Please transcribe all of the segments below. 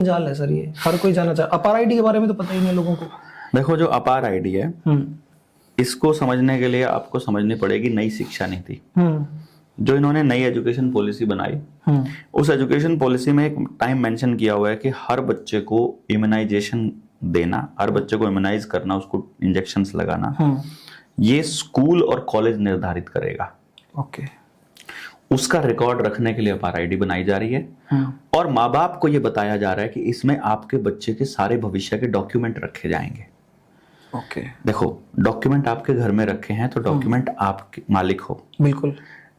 जाल है सर, ये हर कोई जाना चाहे। अपार आईडी के बारे में तो पता ही नहीं लोगों को। देखो, जो अपार आईडी है इसको समझने के लिए आपको समझनी पड़ेगी नई शिक्षा नीति। जो इन्होंने नई एजुकेशन पॉलिसी बनाई, उस एजुकेशन पॉलिसी में एक टाइम मेंशन किया हुआ है कि हर बच्चे को इम्यूनाइजेशन देना, हर बच्चे को इम्यूनाइज करना, उसको इंजेक्शंस लगाना, ये स्कूल और कॉलेज निर्धारित करेगा। ओके। उसका रिकॉर्ड रखने के लिए अपार आईडी बनाई जा रही है और माँ बाप को यह बताया जा रहा है कि इसमें आपके बच्चे के सारे भविष्य के डॉक्यूमेंट रखे जाएंगे। ओके। देखो, डॉक्यूमेंट आपके घर में रखे हैं तो डॉक्यूमेंट आप मालिक हो। बिल्कुल।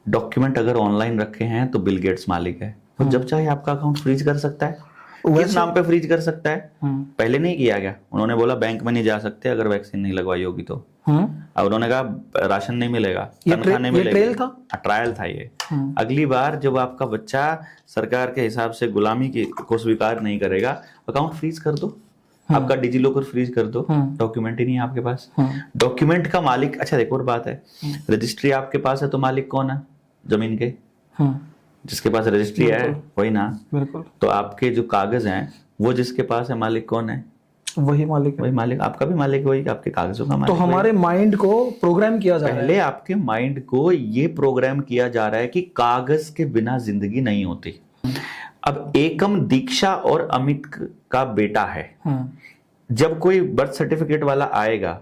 डॉक्यूमेंट अगर ऑनलाइन रखे हैं तो बिल गेट्स मालिक है, तो जब चाहे आपका अकाउंट फ्रीज कर सकता है। किस नाम पे फ्रीज कर सकता है? पहले नहीं किया गया, उन्होंने बोला बैंक में नहीं जा सकते अगर वैक्सीन नहीं लगवाई होगी तो। अब उन्होंने कहा राशन नहीं मिलेगा, तनख्वाह नहीं मिलेगी। ट्रायल था, ट्रायल था ये। अगली बार जब आपका बच्चा सरकार के हिसाब से गुलामी को स्वीकार नहीं करेगा, अकाउंट फ्रीज कर दो, आपका डिजी लॉकर फ्रीज कर दो, डॉक्यूमेंट ही नहीं है आपके पास। डॉक्यूमेंट का मालिक, अच्छा देखो और बात है, रजिस्ट्री आपके पास है तो मालिक कौन है जमीन के? जिसके पास रजिस्ट्री है वही ना। बिल्कुल। तो आपके जो कागज हैं वो जिसके पास है, मालिक कौन है? वही मालिक है। वही मालिक, आपका भी मालिक वही, आपके कागजों का मालिक। तो हमारे माइंड को प्रोग्राम किया जा रहा है, पहले आपके माइंड को ये प्रोग्राम किया जा रहा है कि कागज के बिना जिंदगी नहीं होती। अब एकम दीक्षा और अमित का बेटा है, जब कोई बर्थ सर्टिफिकेट वाला आएगा,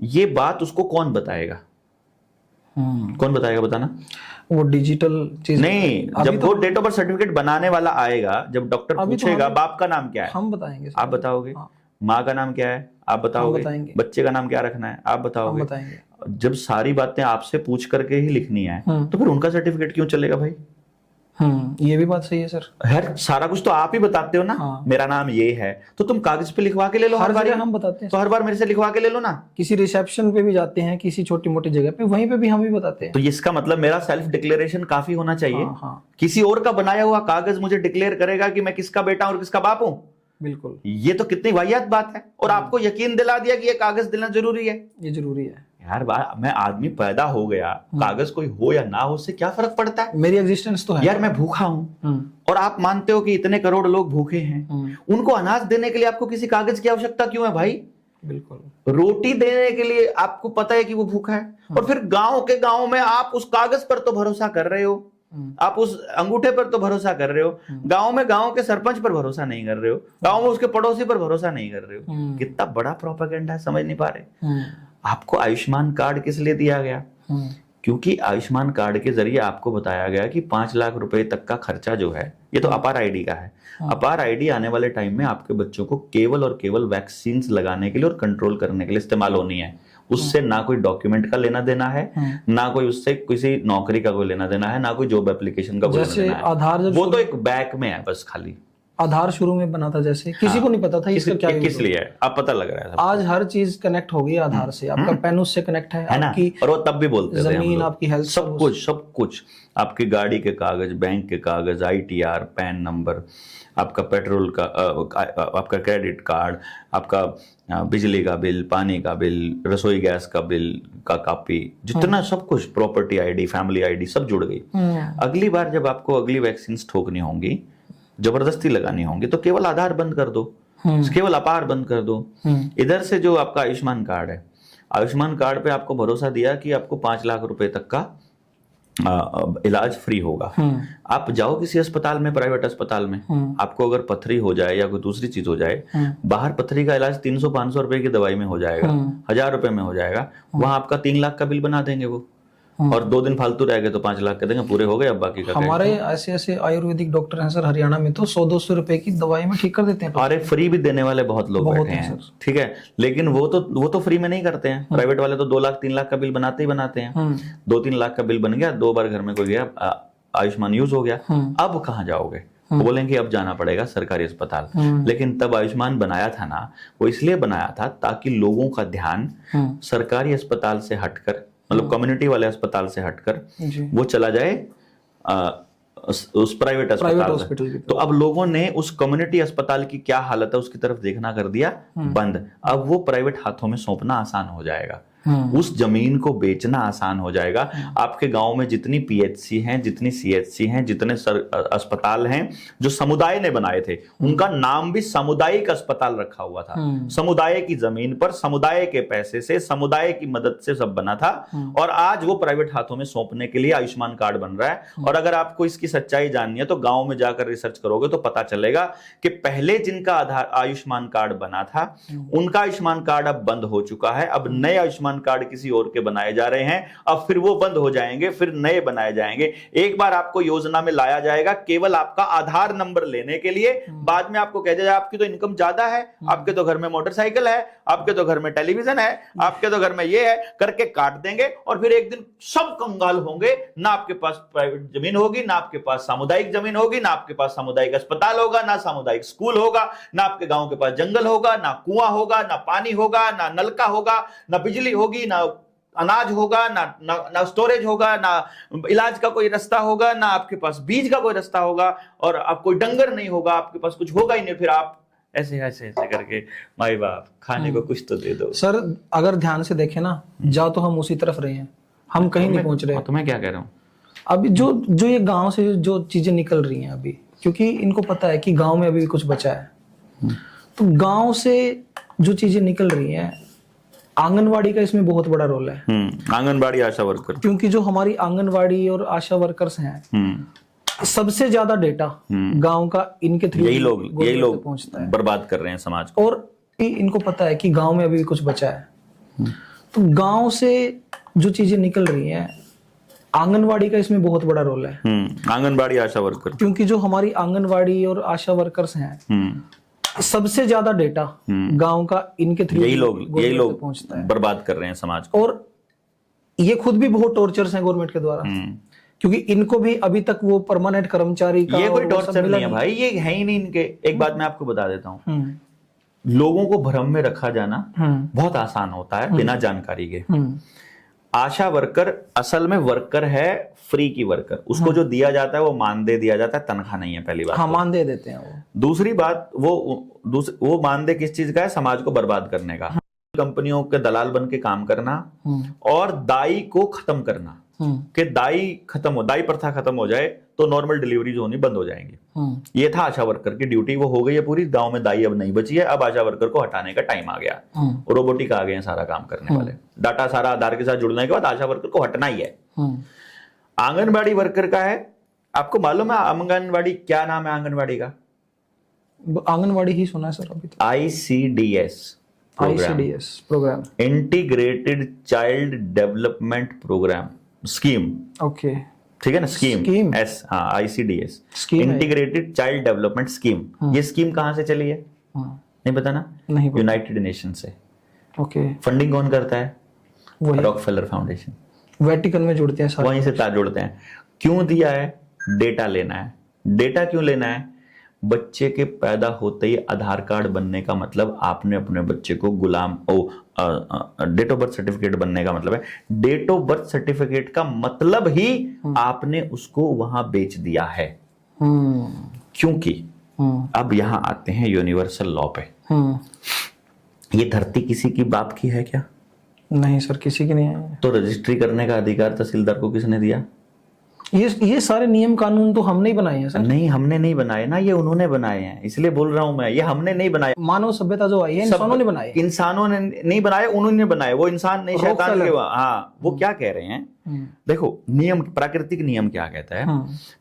ये बात उसको कौन बताएगा? कौन बताएगा बताना? वो डिजिटल चीज नहीं, जब वो डेट ऑफ बर्थ सर्टिफिकेट बनाने वाला आएगा, जब डॉक्टर पूछेगा बाप का नाम क्या है, हम बताएंगे। आप बताओगे। माँ का नाम क्या है, आप बताओगे। बच्चे का नाम क्या रखना है, आप बताओगे। जब सारी बातें आपसे पूछ करके ही लिखनी है तो फिर उनका सर्टिफिकेट क्यों चलेगा भाई? ये भी बात सही है सर। हर सारा कुछ तो आप ही बताते हो ना। मेरा नाम ये है तो तुम कागज पे लिखवा के ले लो। हर बार हम बताते हैं तो हर बार मेरे से लिखवा के ले लो ना। किसी रिसेप्शन पे भी जाते हैं, किसी छोटी मोटी जगह पे, वहीं पे भी हम ही बताते हैं। तो इसका मतलब मेरा सेल्फ डिक्लेरेशन काफी होना चाहिए। किसी और का बनाया हुआ कागज मुझे डिक्लेयर करेगा कि मैं किसका बेटा और किसका बाप हूं? बिल्कुल। ये तो कितनी वाहियात बात है। और आपको यकीन दिला दिया कि ये कागज देना जरूरी है। ये जरूरी है यार। मैं आदमी पैदा हो गया, कागज कोई हो या ना हो उससे क्या फर्क पड़ता है? मेरी एग्जिस्टेंस तो है यार। मैं भूखा हूं और आप मानते हो कि इतने करोड़ लोग भूखे हैं, उनको अनाज देने के लिए आपको किसी कागज की आवश्यकता क्यों है भाई? बिल्कुल। रोटी देने के लिए आपको पता है कि वो भूखा है, और फिर गांव में आप उस कागज पर तो भरोसा कर रहे हो, आप उस अंगूठे पर तो भरोसा कर रहे हो, गांव के सरपंच पर भरोसा नहीं कर रहे हो, गांव में उसके पड़ोसी पर भरोसा नहीं कर रहे हो। कितना बड़ा प्रोपेगेंडा है, समझ नहीं पा रहे। आपको आयुष्मान कार्ड किस लिए दिया गया? क्योंकि आयुष्मान कार्ड के जरिए आपको बताया गया कि 5 लाख रुपए तक का खर्चा जो है, ये तो अपार आईडी का है। अपार आईडी आने वाले टाइम में आपके बच्चों को केवल और केवल वैक्सीन लगाने के लिए और कंट्रोल करने के लिए इस्तेमाल होनी है। उससे ना कोई डॉक्यूमेंट का लेना देना है, ना कोई उससे किसी नौकरी का कोई लेना देना है, ना कोई जॉब एप्लीकेशन का कोई लेना देना है। आधार वो तो एक बैक में है बस। खाली आधार शुरू में बना था, जैसे किसी को नहीं पता था इसका क्या किस लिए है, अब पता लग रहा है। आज हर चीज कनेक्ट हो गई आधार से। आपका पैन उससे कनेक्ट है ना? आपकी और वो तब भी बोलते थे जमीन, आपकी हेल्थ, सब कुछ आपकी गाड़ी के कागज, बैंक के कागज, ITR, पैन नंबर, आपका पेट्रोल का, आपका क्रेडिट कार्ड, आपका बिजली का बिल, पानी का बिल, रसोई गैस का बिल का कॉपी, जितना सब कुछ, प्रॉपर्टी आईडी, फैमिली आईडी सब जुड़ गई। अगली बार जब आपको अगली वैक्सीन ठोकनी होंगी, जबरदस्ती लगानी होंगी, तो केवल आधार बंद कर दो, केवल अपार बंद कर दो। इधर से जो आपका आयुष्मान कार्ड है, आयुष्मान कार्ड पे आपको भरोसा दिया कि आपको 5 लाख रुपए तक का इलाज फ्री होगा। आप जाओ किसी अस्पताल में, प्राइवेट अस्पताल में, आपको अगर पथरी हो जाए या कोई दूसरी चीज हो जाए, बाहर पथरी का इलाज 300-500 रुपए की दवाई में हो जाएगा, 1000 रुपए में हो जाएगा। वहां आपका 3 लाख का बिल बना देंगे वो, और 2 दिन फालतू रह गए तो 5 लाख के देंगे, पूरे हो गए, अब बाकी का। हमारे ऐसे आयुर्वेदिक डॉक्टर हैं सर हरियाणा में, तो 100-200 रुपए की दवाई में ठीक कर देते हैं। अरे फ्री भी देने वाले बहुत लोग बैठे हैं, ठीक है, लेकिन वो तो फ्री में नहीं करते हैं। प्राइवेट वाले तो 2 लाख 3 लाख का बिल बनाते ही बनाते हैं। 2-3 लाख का बिल बन गया, 2 बार घर में कोई गया, आयुष्मान यूज हो गया, अब कहाँ जाओगे? बोलेंगे अब जाना पड़ेगा सरकारी अस्पताल। लेकिन तब आयुष्मान बनाया था ना, वो इसलिए बनाया था ताकि लोगों का ध्यान सरकारी अस्पताल से हटकर, मतलब कम्युनिटी वाले अस्पताल से हटकर वो चला जाए उस प्राइवेट अस्पताल। तो अब लोगों ने उस कम्युनिटी अस्पताल की क्या हालत है उसकी तरफ देखना कर दिया बंद। अब वो प्राइवेट हाथों में सौंपना आसान हो जाएगा। उस जमीन को बेचना आसान हो जाएगा। आपके गांव में जितनी पीएचसी हैं, जितनी सीएचसी हैं, जितने अस्पताल हैं जो समुदाय ने बनाए थे, उनका नाम भी सामुदायिक अस्पताल रखा हुआ था। समुदाय की जमीन पर समुदाय के पैसे से, समुदाय की मदद से सब बना था। और आज वो प्राइवेट हाथों में सौंपने के लिए आयुष्मान कार्ड बन रहा है। और अगर आपको इसकी सच्चाई जाननी है तो गांव में जाकर रिसर्च करोगे तो पता चलेगा कि पहले जिनका आधार आयुष्मान कार्ड बना था, उनका आयुष्मान कार्ड अब बंद हो चुका है। अब नए आयुष्मान कार्ड किसी और के बनाए जा रहे हैं, अब फिर वो बंद हो जाएंगे, फिर नए बनाए जाएंगे। एक बार आपको योजना में लाया जाएगा केवल आपका आधार नंबर लेने के लिए, बाद में आपको कह दिया जाए आपकी तो इनकम ज्यादा है, आपके तो घर में मोटरसाइकिल है, आपके तो घर में टेलीविजन है, आपके तो घर में ये है, करके काट देंगे। और फिर एक दिन सब कंगाल होंगे, ना आपके पास प्राइवेट जमीन होगी, ना आपके पास सामुदायिक जमीन होगी, ना आपके पास सामुदायिक अस्पताल होगा, ना सामुदायिक स्कूल होगा, ना आपके गांव के पास जंगल होगा, ना कुआं होगा, ना पानी होगा, ना नलका होगा, ना बिजली होगी, ना अनाज होगा, ना स्टोरेज होगा, ना इलाज का कोई रास्ता होगा, ना आपके पास बीज का कोई रास्ता होगा, और आप कोई डंगर नहीं होगा, आपके पास कुछ होगा ही नहीं। फिर आप ऐसे ऐसे ऐसे करके माई बाप खाने को कुछ तो दे दो। सर अगर ध्यान से देखें ना, जा तो हम उसी तरफ रहे हैं, हम कहीं नहीं पहुंच रहे। तो मैं क्या कह रहा हूँ, अभी जो ये गांव से जो चीजें निकल रही हैं अभी, क्योंकि इनको पता है कि गांव में अभी भी कुछ बचा है, तो गांव से जो चीजें निकल रही हैं, आंगनवाड़ी का इसमें बहुत बड़ा रोल है। आंगनवाड़ी आशा वर्कर, क्योंकि जो हमारी आंगनवाड़ी और आशा वर्कर्स हैं, सबसे ज्यादा डेटा गांव का इनके थ्रू यही लोग पहुंचता है, बर्बाद कर रहे हैं समाज को। और इनको पता है कि गांव में अभी भी कुछ बचा है। तो गांव से जो चीजें निकल रही हैं, आंगनवाड़ी का इसमें बहुत बड़ा रोल है। आंगनवाड़ी आशा वर्कर, क्योंकि जो हमारी आंगनवाड़ी और आशा वर्कर्स हैं, सबसे ज्यादा डेटा गांव का इनके थ्रू यही लोग पहुंचता है, बर्बाद कर रहे हैं समाज को। और ये खुद भी बहुत टॉर्चर्स हैं गवर्नमेंट के द्वारा, क्योंकि इनको भी अभी तक वो परमानेंट कर्मचारी का ये कोई टॉर्चर नहीं है भाई, ये है ही नहीं इनके। एक बात मैं आपको बता देता हूँ, लोगों को भ्रम में रखा जाना बहुत आसान होता है बिना जानकारी के। आशा वर्कर असल में वर्कर है, फ्री की वर्कर। उसको जो दिया जाता है वो मानदेय दिया जाता है, तनख्वाह नहीं है, पहली बात। हाँ, मानदेय देते हैं वो। दूसरी बात, वो मानदेय किस चीज का है? समाज को बर्बाद करने का, कंपनियों के दलाल बन के काम करना, और दाई को खत्म करना। कि दाई प्रथा खत्म हो जाए तो नॉर्मल डिलीवरीज होनी बंद हो जाएंगी। ये था आशा वर्कर की ड्यूटी, वो हो गई है पूरी। गांव में दाई अब नहीं बची है, अब आशा वर्कर को हटाने का टाइम आ गया। रोबोटिक आ गए हैं सारा काम करने वाले, डाटा सारा आधार के साथ जुड़ने के बाद आशा वर्कर को हटना ही है। आंगनबाड़ी वर्कर का है, आपको मालूम है आंगनबाड़ी क्या नाम है? आंगनबाड़ी का आंगनबाड़ी ही सुना है सर अभी तक। ICDS program, integrated child development program scheme. Okay, ठीक है ना, स्कीम S, हाँ, ICDS, integrated child development scheme. ये स्कीम कहां से चली है? नहीं पता ना? नहीं, यूनाइटेड नेशन से। ओके, फंडिंग कौन करता है? Rockefeller foundation. वेटिकन में जुड़ते हैं सारे, वहीं से जुड़ते हैं। क्यों दिया है? डेटा लेना है। डेटा क्यों लेना है? बच्चे के पैदा होते ही आधार कार्ड बनने का मतलब आपने अपने बच्चे को डेट ऑफ बर्थ सर्टिफिकेट बनने का मतलब है, डेट ऑफ बर्थ सर्टिफिकेट का मतलब ही आपने उसको वहां बेच दिया है। क्योंकि अब यहां आते हैं यूनिवर्सल लॉ पे। ये धरती किसी की बाप की है क्या? नहीं सर, किसी की नहीं है। तो रजिस्ट्री करने का अधिकार तहसीलदार को किसने दिया? ये सारे नियम कानून तो हमने ही बनाए हैं सर। नहीं, हमने नहीं बनाए ना, ये उन्होंने बनाए हैं। इसलिए बोल रहा हूं मैं, ये हमने नहीं बनाए। मानव सभ्यता जो आई है, इंसानों ने बनाए। इंसानों ने नहीं बनाए, उन्होंने बनाए। वो इंसान नहीं, शैतान के। हाँ, वो क्या कह रहे हैं? देखो, नियम, प्राकृतिक नियम क्या कहता है?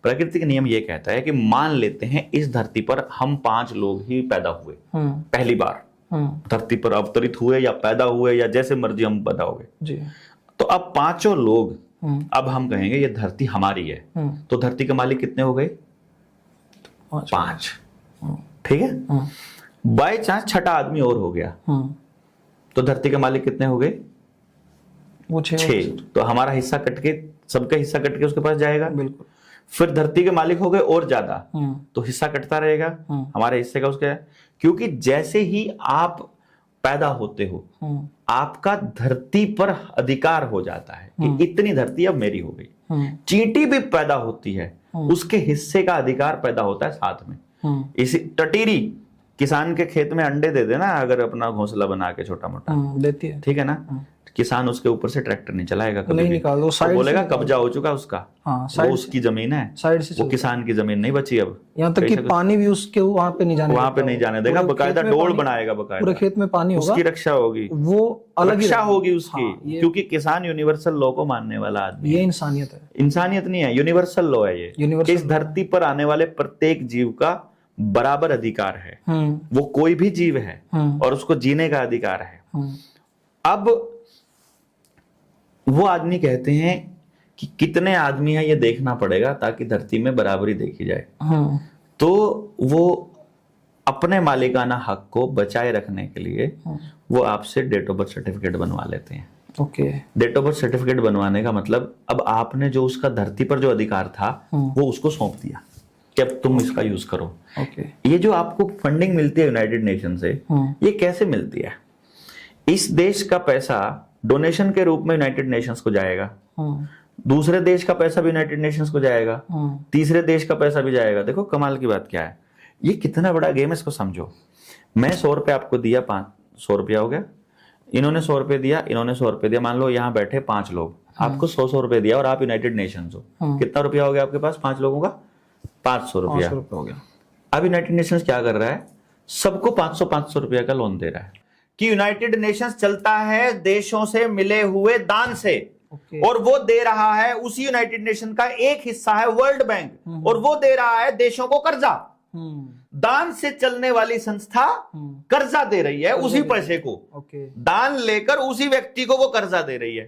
प्राकृतिक नियम ये कहता है कि मान लेते हैं इस धरती पर हम 5 लोग ही पैदा हुए, पहली बार धरती पर अवतरित हुए या पैदा हुए या जैसे मर्जी हम पैदा हो गए। तो अब 5 लोग, अब हम कहेंगे ये धरती हमारी है, तो धरती के मालिक कितने हो गए? 5। ठीक है। बाय चांस छठा आदमी और हो गया, तो धरती के मालिक कितने हो गए? वो 6। तो हमारा हिस्सा कटके, सबका हिस्सा कटके उसके पास जाएगा। बिल्कुल। फिर धरती के मालिक हो गए और ज्यादा, तो हिस्सा कटता रहेगा हमारे हिस्से का उसके। क्योंकि जैसे ही आप पैदा होते हो, आपका धरती पर अधिकार हो जाता है कि इतनी धरती अब मेरी हो गई। चींटी भी पैदा होती है, उसके हिस्से का अधिकार पैदा होता है साथ में। इसी टटीरी किसान के खेत में अंडे दे देना, अगर अपना घोंसला बना के छोटा मोटा, देती है, ठीक है ना। किसान उसके ऊपर से ट्रैक्टर नहीं चलाएगा कभी नहीं भी। निकाल दो, वो साइड से बोलेगा निकाल कब्जा हो चुका उसका, हाँ वो साइड उसकी जमीन है, साइड से वो किसान की जमीन नहीं बची अब। यहाँ तक कि पानी भी उसके वहां पे नहीं जाने वहां पे देता नहीं वो। जाने देगा, पूरे बकायदा खेत में डोल पानी- बनाएगा, पूरे बकायदा खेत में पानी होगा, उसकी रक्षा होगी, वो अलग ही रक्षा रहेगा। होगी उसकी। हाँ, ये क्योंकि किसान यूनिवर्सल लॉ को मानने वाला आदमी ये है। इंसानियत है। इंसानियत नहीं है, यूनिवर्सल लॉ है ये, यूनिवर्सल कि इस धरती पर आने वाले प्रत्येक जीव का बराबर अधिकार है, हम्म वो कोई भी जीव है हम्म और उसको जीने का अधिकार है। हम्म अब वो आदमी कहते हैं कि कितने आदमी है ये देखना पड़ेगा ताकि धरती में बराबरी देखी जाए। हम्म तो वो अपने मालिकाना हक को बचाए रखने के लिए वो आपसे डेट ऑफ बर्थ सर्टिफिकेट बनवा लेते हैं। Okay date of birth certificate बनवाने का मतलब अब आपने जो उसका धरती पर जो अधिकार था वो उसको सौंप दिया कि अब तुम इसका यूज करो। ओके ये जो आपको फंडिंग मिलती है यूनाइटेड नेशन से, ये कैसे मिलती है? इस देश का पैसा डोनेशन के रूप में यूनाइटेड नेशंस को जाएगा, दूसरे देश का पैसा भी यूनाइटेड नेशंस को जाएगा, तीसरे देश का पैसा भी जाएगा। देखो कमाल की बात क्या है, ये कितना बड़ा गेम है, इसको समझो। मैं 100 रुपये आपको दिया, 500 रुपया हो गया, इन्होंने 100 रुपये दिया, इन्होंने 100 रुपये दिया, मान लो यहाँ बैठे 5 लोग, आपको 100 रुपये दिया और आप यूनाइटेड नेशंस हो, कितना रुपया हो गया आपके पास 5 लोगों का? 500 रुपया हो गया। अब यूनाइटेड नेशंस क्या कर रहा है, सबको 500 रुपया का लोन दे रहा है कि यूनाइटेड नेशंस चलता है देशों से मिले हुए दान से, और वो दे रहा है उसी यूनाइटेड नेशन का एक हिस्सा है वर्ल्ड बैंक, और वो दे रहा है देशों को कर्जा। दान से चलने वाली संस्था कर्जा दे रही है उसी पैसे को, दान लेकर उसी व्यक्ति को वो कर्जा दे रही है।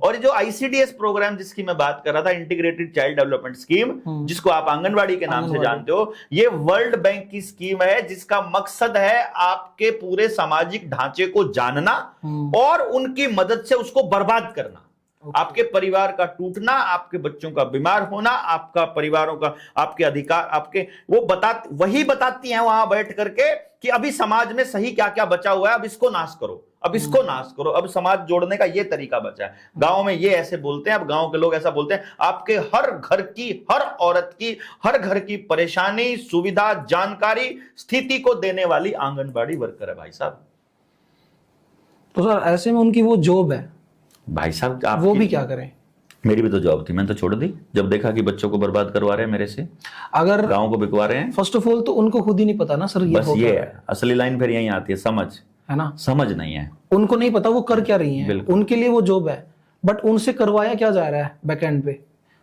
और जो आईसीडीएस प्रोग्राम जिसकी मैं बात कर रहा था, इंटीग्रेटेड चाइल्ड डेवलपमेंट स्कीम, जिसको आप आंगनवाड़ी के नाम से जानते हो, ये वर्ल्ड बैंक की स्कीम है जिसका मकसद है आपके पूरे सामाजिक ढांचे को जानना और उनकी मदद से उसको बर्बाद करना। आपके परिवार का टूटना, आपके बच्चों का बीमार होना, आपका परिवारों का, आपके अधिकार, आपके वो वही बताती हैं वहां बैठ करके कि अभी समाज में सही क्या क्या बचा हुआ है, अब इसको नाश करो, अब इसको नाश करो, अब समाज जोड़ने का ये तरीका बचा है। गांव में ये ऐसे बोलते हैं, अब गांव के लोग ऐसा बोलते हैं। आपके हर घर की, हर औरत की, हर घर की परेशानी, सुविधा, जानकारी, स्थिति को देने वाली आंगनबाड़ी वर्कर है भाई साहब। तो सर ऐसे में उनकी वो जॉब है भाई साहब, वो भी क्या करें? मेरी भी तो जॉब थी, मैंने तो छोड़ दी जब देखा कि बच्चों को बर्बाद करवा रहे हैं मेरे से, अगर गांव को बिकवा रहे हैं। फर्स्ट ऑफ ऑल तो उनको खुद ही नहीं पता ना सर, ये बस ये है असली लाइन, फिर यहीं आती है समझ, है ना? समझ नहीं है, उनको नहीं पता वो कर क्या रही हैं, उनके लिए वो जॉब है, बट उनसे करवाया क्या जा रहा है बैकएंड पे?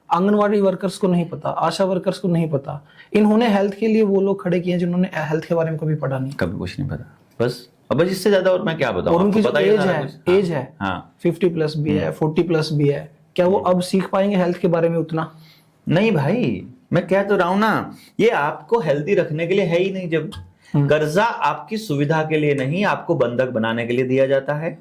आंगनवाड़ी वर्कर्स को नहीं पता, आशा वर्कर्स को नहीं पता। इन्होंने हेल्थ के लिए वो लोग खड़े किए जिन्होंने हेल्थ के बारे में कभी पढ़ा नहीं, कभी कुछ नहीं पता। बस अब इससे ज्यादा और मैं क्या बताऊं? और उनकी जो एज है हाँ 50 प्लस भी है, 40 प्लस भी है, क्या वो अब सीख पाएंगे हेल्थ के बारे में उतना? नहीं भाई, मैं कह तो रहा हूं ना, ये आपको हेल्दी रखने के लिए है ही नहीं। जब कर्जा आपकी सुविधा के लिए नहीं, आपको बंधक बनाने के लिए दिया जाता है।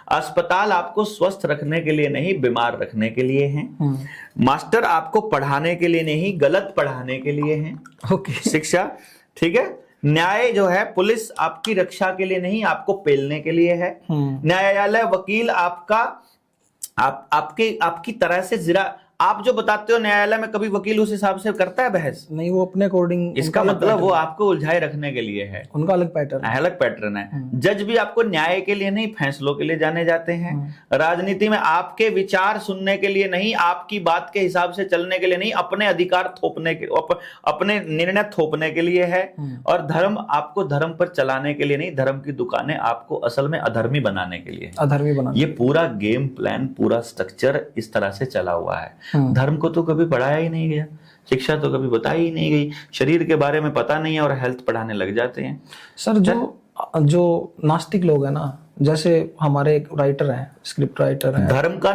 अस्पताल आपको स्वस्थ रखने के लिए नहीं, बीमार रखने के लिए हैं। मास्टर आपको पढ़ाने के लिए नहीं, गलत पढ़ाने के लिए हैं। ओके, शिक्षा, ठीक है। न्याय जो है, पुलिस आपकी रक्षा के लिए नहीं, आपको पेलने के लिए है। न्यायालय, वकील आपका आपकी तरह से जरा, आप जो बताते हो न्यायालय में कभी वकील उस हिसाब से करता है बहस? नहीं, वो अपने अकॉर्डिंग, इसका मतलब वो आपको उलझाए रखने के लिए है, उनका अलग पैटर्न, अलग पैटर्न है। जज भी आपको न्याय के लिए नहीं, फैसलों के लिए जाने जाते हैं। राजनीति में आपके विचार सुनने के लिए नहीं, आपकी बात के हिसाब से चलने के लिए नहीं, अपने अधिकार थोपने के, अपने निर्णय थोपने के लिए है। और धर्म आपको धर्म पर चलाने के लिए नहीं, धर्म की दुकानें आपको असल में अधर्मी बनाने के लिए, अधर्मी बनाने। ये पूरा गेम प्लान, पूरा स्ट्रक्चर इस तरह से चला हुआ है। धर्म को तो कभी पढ़ाया ही नहीं गया, शिक्षा तो कभी बताई ही नहीं गई, शरीर के बारे में पता नहीं है और हेल्थ पढ़ाने लग जाते हैं। सर जो नास्तिक लोग हैं ना, जैसे हमारे एक राइटर हैं, स्क्रिप्ट राइटर हैं, धर्म का